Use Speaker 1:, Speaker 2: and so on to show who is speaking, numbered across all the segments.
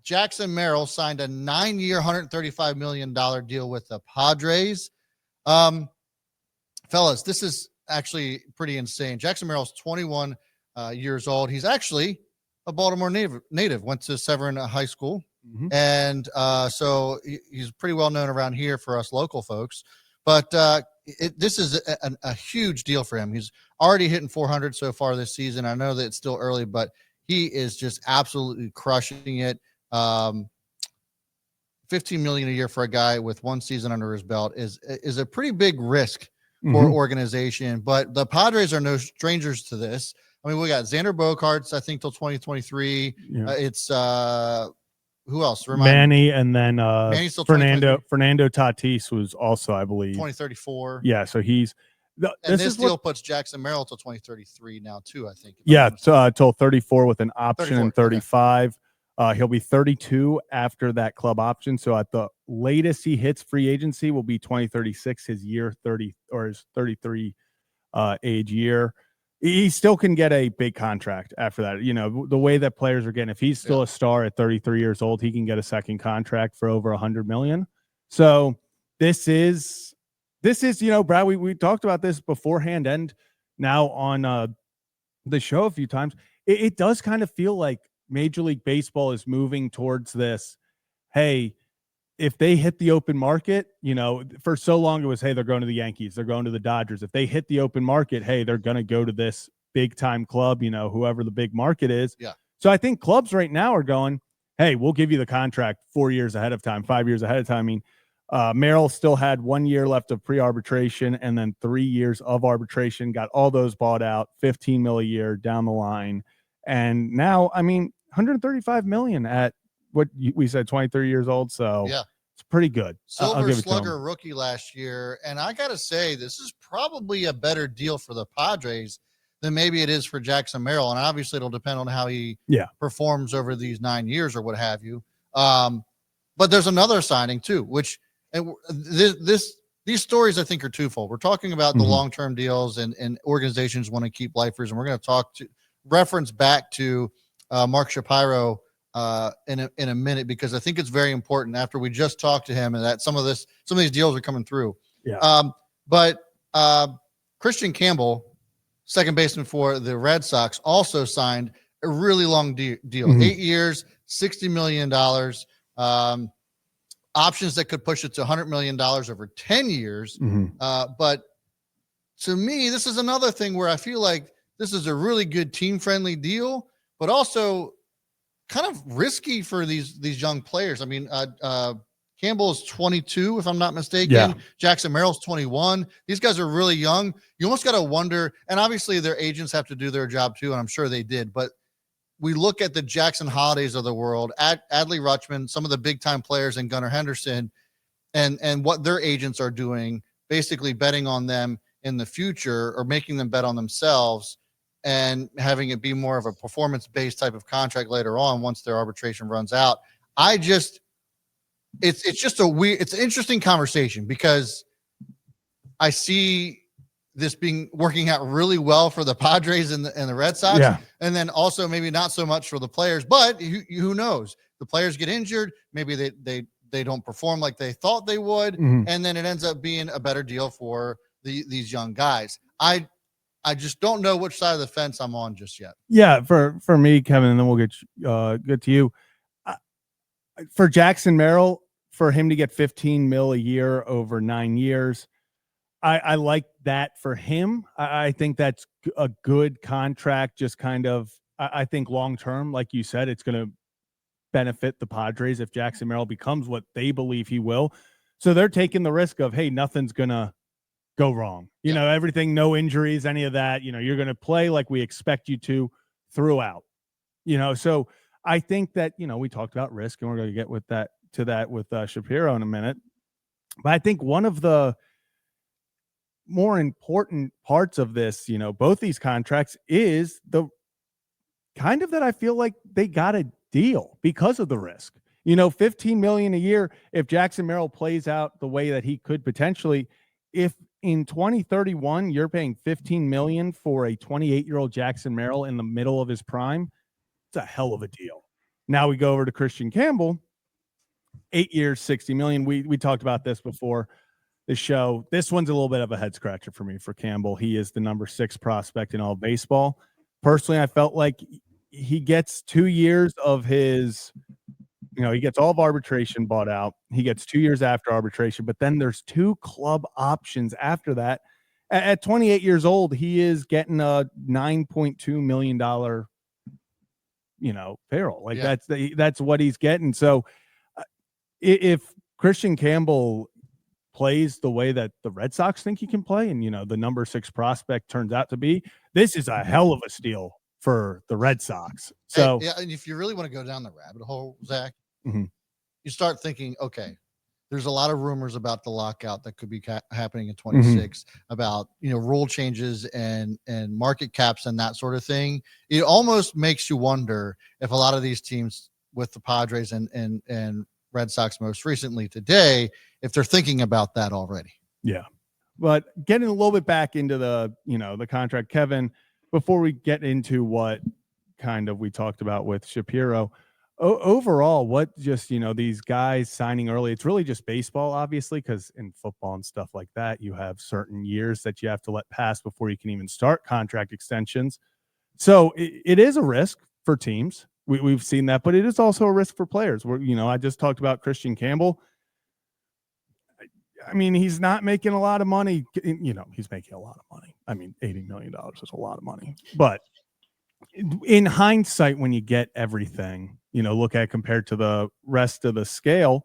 Speaker 1: Jackson Merrill signed a 9-year, $135 million deal with the Padres. Fellas, this is actually pretty insane. Jackson Merrill's 21 years old. He's actually a Baltimore native, went to Severn High School. Mm-hmm. And so he's pretty well known around here for us local folks. But this is a huge deal for him. He's already hitting 400 so far this season. I know that it's still early, but he is just absolutely crushing it. $15 million a year for a guy with one season under his belt is a pretty big risk for organization. But the Padres are no strangers to this. I mean, we got Xander Bogaerts, I think, till 2023. Yeah. It's who else?
Speaker 2: Manny, and then Fernando Tatis was also, I believe,
Speaker 1: 2034.
Speaker 2: Yeah, so he's
Speaker 1: this deal puts Jackson Merrill till 2033 now too, I think.
Speaker 2: Yeah, till 34 with an option and 35. Okay. He'll be 32 after that club option. So at the latest he hits free agency will be 2036, his year 30 or his 33 age year. He still can get a big contract after that. You know, the way that players are getting, if he's still a star at 33 years old, he can get a second contract for over $100 million. So this is, you know, Brad, we talked about this beforehand and now on the show a few times. It does kind of feel like Major League Baseball is moving towards this. Hey, if they hit the open market, you know, for so long it was, hey, they're going to the Yankees, they're going to the Dodgers. If they hit the open market, hey, they're going to go to this big time club, you know, whoever the big market is.
Speaker 1: Yeah.
Speaker 2: So I think clubs right now are going, hey, we'll give you the contract 4 years ahead of time, 5 years ahead of time. I mean, Merrill still had 1 year left of pre-arbitration and then 3 years of arbitration, got all those bought out, $15 million a year down the line. And now, I mean, $135 million at what we said, 23 years old. So
Speaker 1: yeah,
Speaker 2: it's pretty good.
Speaker 1: Silver Slugger rookie last year. And I got to say, this is probably a better deal for the Padres than maybe it is for Jackson Merrill. And obviously it'll depend on how he performs over these 9 years or what have you. But there's another signing too, which these stories I think are twofold. We're talking about the long-term deals and organizations want to keep lifers. And we're going to reference back to Mark Shapiro in a minute, because I think it's very important after we just talked to him and that some of these deals are coming through.
Speaker 2: Yeah.
Speaker 1: But Christian Campbell, second baseman for the Red Sox, also signed a really long deal, 8 years, $60 million, options that could push it to $100 million over 10 years. But to me, this is another thing where I feel like this is a really good team-friendly deal, but also kind of risky for these young players. I mean, Campbell is 22, if I'm not mistaken.
Speaker 2: Yeah.
Speaker 1: Jackson Merrill's 21. These guys are really young. You almost got to wonder, and obviously their agents have to do their job too, and I'm sure they did. But we look at the Jackson Holidays of the world, Adley Rutschman, some of the big-time players, and Gunnar Henderson, and what their agents are doing, basically betting on them in the future or making them bet on themselves and having it be more of a performance-based type of contract later on once their arbitration runs out. It's just it's an interesting conversation because I see this working out really well for the Padres and the Red Sox.
Speaker 2: Yeah.
Speaker 1: And then also maybe not so much for the players, but who knows? The players get injured. Maybe they don't perform like they thought they would. And then it ends up being a better deal for these young guys. I just don't know which side of the fence I'm on just yet.
Speaker 2: Yeah, for me, Kevin, and then we'll get to you. For Jackson Merrill, for him to get $15 million a year over 9 years, I like that for him. I think that's a good contract. Just kind of, I think long term, like you said, it's going to benefit the Padres if Jackson Merrill becomes what they believe he will. So they're taking the risk of, hey, nothing's going to go wrong. You know, everything, no injuries, any of that. You know, you're going to play like we expect you to throughout. You know, so I think that, you know, we talked about risk, and we're going to get with Shapiro in a minute. But I think one of the more important parts of this, you know, both these contracts, is the kind of that I feel like they got a deal because of the risk. You know, $15 million a year, if Jackson Merrill plays out the way that he could potentially, if in 2031 you're paying $15 million for a 28-year-old Jackson Merrill in the middle of his prime, it's a hell of a deal. Now we go over to Christian Campbell, 8 years, $60 million. We talked about this before the show. This one's a little bit of a head scratcher for me for Campbell. He is the number 6 prospect in all baseball. Personally, I felt like he gets 2 years of his, he gets all of arbitration bought out. He gets 2 years after arbitration, but then there's 2 club options after that. At 28 years old, he is getting a $9.2 million, payroll. Like that's what he's getting. So if Christian Campbell plays the way that the Red Sox think he can play, and the number 6 prospect turns out to be, this is a hell of a steal for the Red Sox. So
Speaker 1: and if you really want to go down the rabbit hole, Zach,
Speaker 2: mm-hmm.
Speaker 1: you start thinking, okay, there's a lot of rumors about the lockout that could be happening in 26 about, rule changes and market caps and that sort of thing. It almost makes you wonder if a lot of these teams with the Padres and Red Sox most recently today, if they're thinking about that already.
Speaker 2: Yeah. But getting a little bit back into the, the contract, Kevin, before we get into what kind of we talked about with Shapiro, overall, what just, these guys signing early, it's really just baseball, obviously, because in football and stuff like that, you have certain years that you have to let pass before you can even start contract extensions. So it is a risk for teams. We've seen that, but it is also a risk for players. Where, I just talked about Christian Campbell. I mean, he's not making a lot of money. He's making a lot of money. I mean, $80 million is a lot of money. But in hindsight, when you get everything, look at compared to the rest of the scale,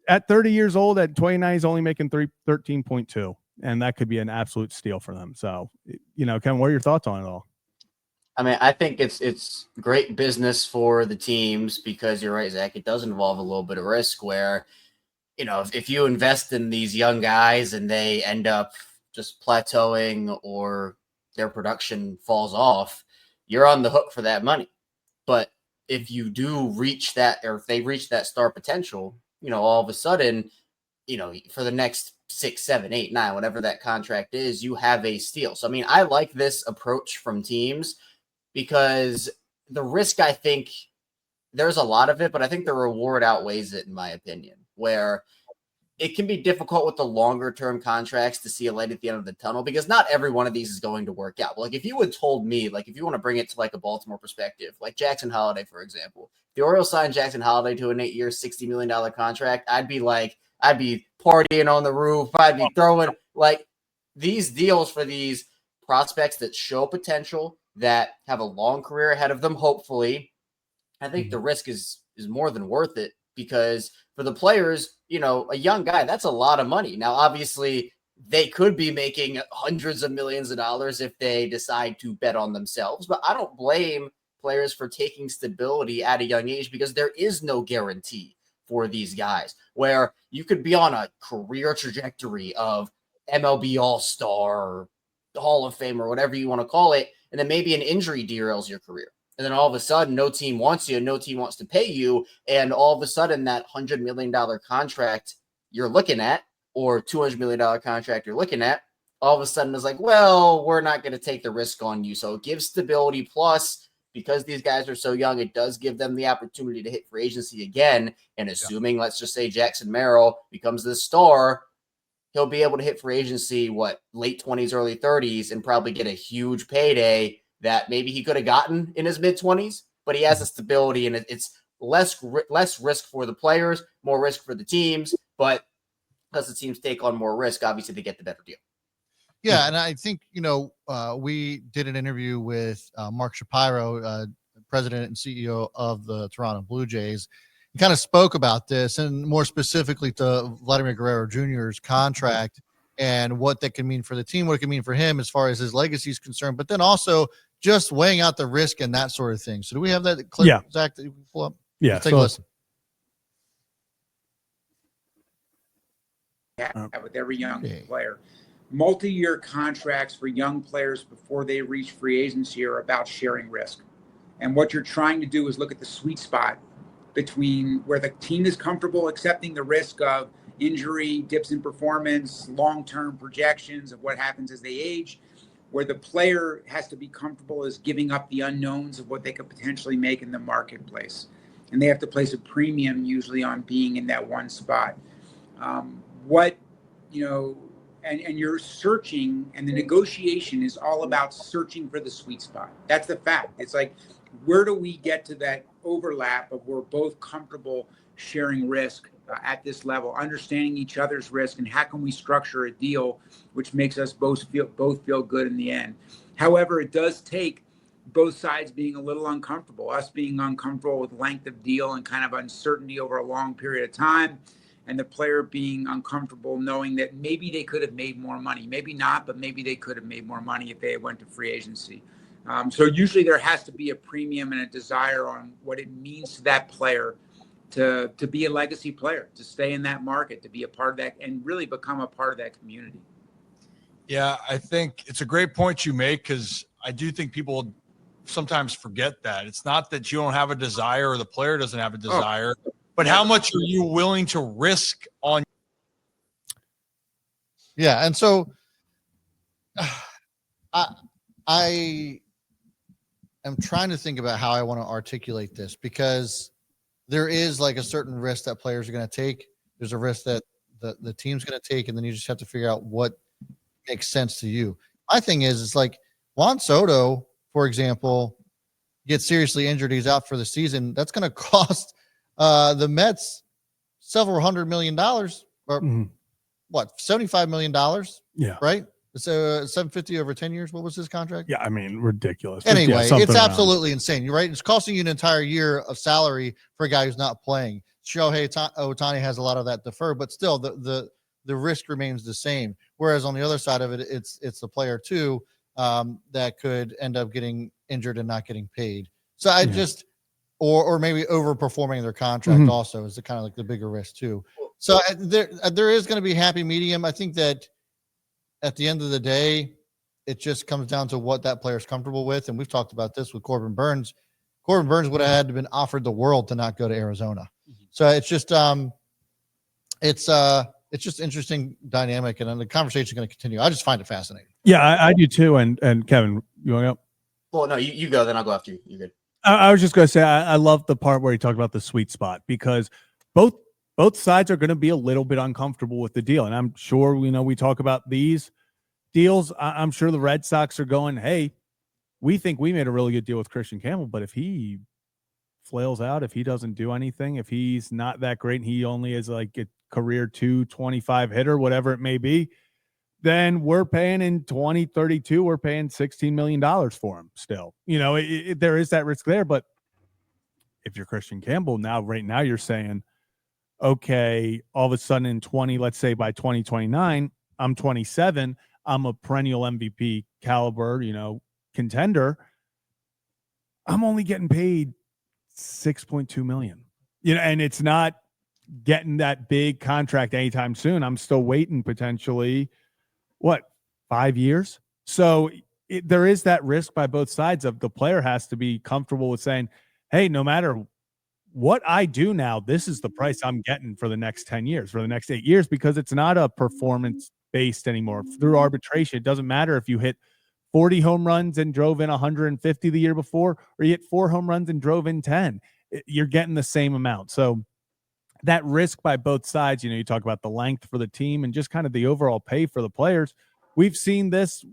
Speaker 2: at 30 years old, at 29, he's only making 13.2, and that could be an absolute steal for them. So, Ken, what are your thoughts on it all?
Speaker 3: I mean, I think it's great business for the teams because you're right, Zach. It does involve a little bit of risk where, if you invest in these young guys and they end up just plateauing or their production falls off, you're on the hook for that money. But if you do reach that, or if they reach that star potential, all of a sudden, for the next 6, 7, 8, 9, whatever that contract is, you have a steal. So, I mean, I like this approach from teams because the risk, I think there's a lot of it, but I think the reward outweighs it, in my opinion, where it can be difficult with the longer term contracts to see a light at the end of the tunnel because not every one of these is going to work out. Like if you had told me, like if you want to bring it to like a Baltimore perspective, like Jackson Holiday, for example, if the Orioles signed Jackson Holiday to an 8-year, $60 million contract, I'd be partying on the roof. I'd be throwing like these deals for these prospects that show potential, that have a long career ahead of them. Hopefully, I think the risk is more than worth it because for the players, a young guy, that's a lot of money. Now, obviously, they could be making hundreds of millions of dollars if they decide to bet on themselves. But I don't blame players for taking stability at a young age because there is no guarantee for these guys where you could be on a career trajectory of MLB All-Star or Hall of Fame or whatever you want to call it. And then maybe an injury derails your career. And then all of a sudden, no team wants you, no team wants to pay you. And all of a sudden, that $100 million contract you're looking at, or $200 million contract you're looking at, all of a sudden is like, well, we're not going to take the risk on you. So it gives stability. Plus, because these guys are so young, it does give them the opportunity to hit free agency again. And assuming, let's just say Jackson Merrill becomes the star, he'll be able to hit free agency, late 20s, early 30s, and probably get a huge payday that maybe he could have gotten in his mid-20s, but he has a stability, and it's less risk for the players, more risk for the teams, but because the teams take on more risk, obviously they get the better deal.
Speaker 1: Yeah, and I think, we did an interview with Mark Shapiro, president and CEO of the Toronto Blue Jays. He kind of spoke about this, and more specifically to Vladimir Guerrero Jr.'s contract and what that can mean for the team, what it can mean for him as far as his legacy is concerned, but then also just weighing out the risk and that sort of thing. So do we have that clip,
Speaker 2: yeah.
Speaker 1: Zach, that you can pull up?
Speaker 2: Yeah.
Speaker 1: Let's take a listen.
Speaker 4: With every young player. Multi-year contracts for young players before they reach free agency are about sharing risk. And what you're trying to do is look at the sweet spot between where the team is comfortable accepting the risk of injury, dips in performance, long-term projections of what happens as they age, where the player has to be comfortable as giving up the unknowns of what they could potentially make in the marketplace. and they have to place a premium usually on being in that one spot. And you're searching, and the negotiation is all about searching for the sweet spot. That's the fact. It's like, where do we get to that overlap of we're both comfortable sharing risk at this level, understanding each other's risk, and how can we structure a deal which makes us both feel good in the end. However, it does take both sides being a little uncomfortable, us being uncomfortable with length of deal and kind of uncertainty over a long period of time, and the player being uncomfortable knowing that maybe they could have made more money, maybe not, but maybe they could have made more money if they went to free agency. So usually there has to be a premium and a desire on what it means to that player to be a legacy player, to stay in that market, to be a part of that, and really become a part of that community.
Speaker 5: Yeah, I think it's a great point you make, because I do think people sometimes forget that. It's not that you don't have a desire or the player doesn't have a desire, but how much are you willing to risk on?
Speaker 1: Yeah, and so I am trying to think about how I want to articulate this, because there is like a certain risk that players are going to take. There's a risk that the team's going to take, and then you just have to figure out what makes sense to you. My thing is, it's like Juan Soto, for example, gets seriously injured. He's out for the season. That's going to cost the Mets several $100 million, or what, $75 million?
Speaker 2: Yeah.
Speaker 1: Right? So 750 over 10 years. What was his contract?
Speaker 2: Yeah, I mean, ridiculous.
Speaker 1: Anyway,
Speaker 2: yeah,
Speaker 1: it's absolutely insane. You're right. It's costing you an entire year of salary for a guy who's not playing. Shohei Ohtani has a lot of that deferred, but still the risk remains the same. Whereas on the other side of it, it's the player too that could end up getting injured and not getting paid. So I just, or maybe overperforming their contract also is the kind of like the bigger risk too. So there is going to be happy medium. I think that at the end of the day, it just comes down to what that player is comfortable with. And we've talked about this with Corbin Burns. Corbin Burns would have had to been offered the world to not go to Arizona. So it's just it's just interesting dynamic, and the conversation is going to continue. I just find it fascinating.
Speaker 2: Yeah, I do too. And Kevin, you want to go?
Speaker 3: Well, no, you go, then I'll go after you. You're good.
Speaker 2: I was just going to say, I love the part where he talked about the sweet spot, because both sides are going to be a little bit uncomfortable with the deal. And I'm sure, we talk about these deals. I'm sure the Red Sox are going, hey, we think we made a really good deal with Christian Campbell, but if he flails out, if he doesn't do anything, if he's not that great and he only is like a career 225 hitter, whatever it may be, then we're paying in 2032, we're paying $16 million for him still. There is that risk there. But if you're Christian Campbell right now you're saying, okay, all of a sudden in let's say by 2029, I'm 27, I'm a perennial MVP caliber, contender. I'm only getting paid $6.2 million, and it's not getting that big contract anytime soon. I'm still waiting potentially 5 years. So there is that risk by both sides of the player has to be comfortable with saying, hey, no matter what I do now, this is the price I'm getting for the next 10 years, for the next 8 years, because it's not a performance based anymore. Through arbitration, it doesn't matter if you hit 40 home runs and drove in 150 the year before, or you hit 4 home runs and drove in 10. You're getting the same amount. So that risk by both sides, you talk about the length for the team and just kind of the overall pay for the players. We've seen this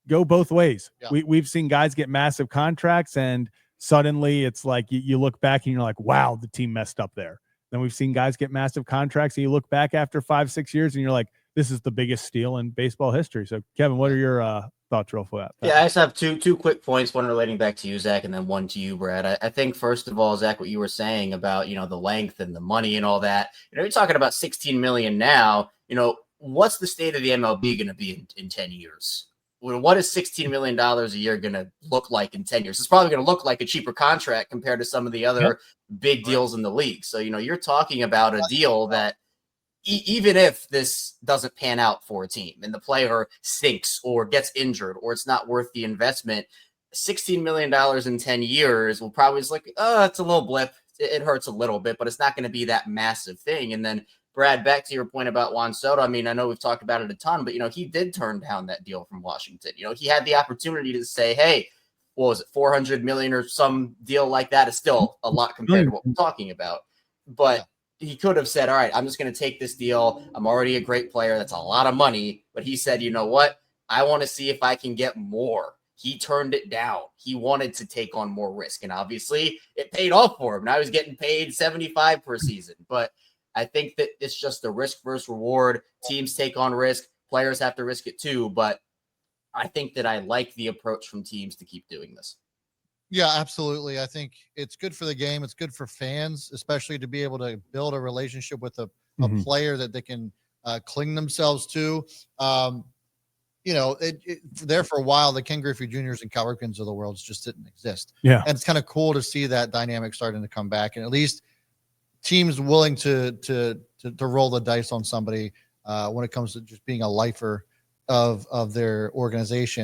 Speaker 2: go both ways. Yeah. We've seen guys get massive contracts, and suddenly it's like you look back and you're like, wow, the team messed up there. Then we've seen guys get massive contracts, and you look back after 5-6 years and you're like, this is the biggest steal in baseball history. So Kevin, what are your thoughts real quick?
Speaker 3: Yeah, I just have two quick points, one relating back to you, Zach, and then one to you, Brad. I think, first of all, Zach, what you were saying about, the length and the money and all that, you're talking about $16 million now. What's the state of the MLB going to be in 10 years? What is $16 million a year going to look like in 10 years? It's probably going to look like a cheaper contract compared to some of the other big deals in the league. So, you're talking about a deal that even if this doesn't pan out for a team and the player sinks or gets injured or it's not worth the investment, $16 million in 10 years will probably just like, it's a little blip. It hurts a little bit, but it's not going to be that massive thing. And then, Brad, back to your point about Juan Soto. I mean, I know we've talked about it a ton, but, he did turn down that deal from Washington. He had the opportunity to say, hey, what was it, 400 million or some deal like that is still a lot compared to what we're talking about. But he could have said, all right, I'm just going to take this deal. I'm already a great player. That's a lot of money. But he said, you know what? I want to see if I can get more. He turned it down. He wanted to take on more risk. And obviously it paid off for him. Now he's getting paid 75 per season. But I think that it's just a risk versus reward. Teams take on risk. Players have to risk it too. But I think that I like the approach from teams to keep doing this.
Speaker 1: Yeah, absolutely. I think it's good for the game. It's good for fans, especially to be able to build a relationship with a player that they can cling themselves to. You know, there for a while, the Ken Griffey Juniors and Cal Ripkens of the world just didn't exist.
Speaker 2: Yeah.
Speaker 1: And it's kind of cool to see that dynamic starting to come back, and at least teams willing to roll the dice on somebody when it comes to just being a lifer of their organization.